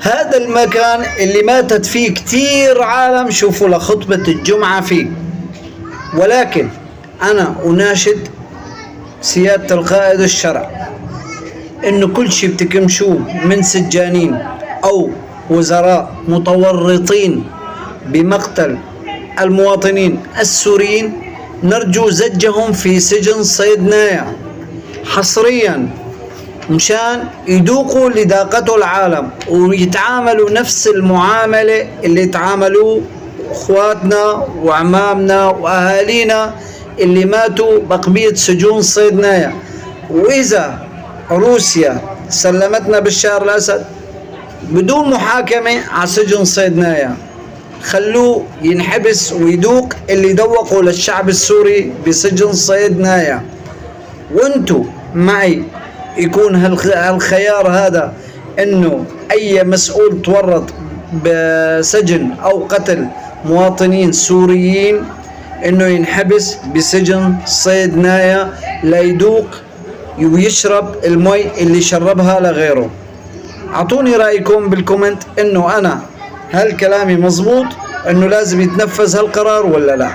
هذا المكان اللي ماتت فيه كتير عالم شوفوا لخطبة الجمعة فيه. ولكن أنا أناشد سيادة القائد الشرع إنه كل شيء بتكمشوه من سجانين أو وزراء متورطين بمقتل المواطنين السوريين نرجو زجهم في سجن صيدنايا حصريا مشان يذوقوا لذاقته العالم ويتعاملوا نفس المعاملة اللي تعاملوا اخواتنا وعمامنا واهالينا اللي ماتوا بقبية سجون صيدنايا. واذا روسيا سلمتنا بشار الاسد بدون محاكمة على سجن صيدنايا خلوه ينحبس ويذوق اللي ذوقوا للشعب السوري بسجن صيدنايا. وانتو معي يكون هالخيار هذا انه اي مسؤول تورط بسجن او قتل مواطنين سوريين انه ينحبس بسجن صيدنايا ليذوق ويشرب المي اللي شربها لغيره. اعطوني رايكم بالكومنت انه انا هل كلامي مزبوط انه لازم يتنفذ هالقرار ولا لا.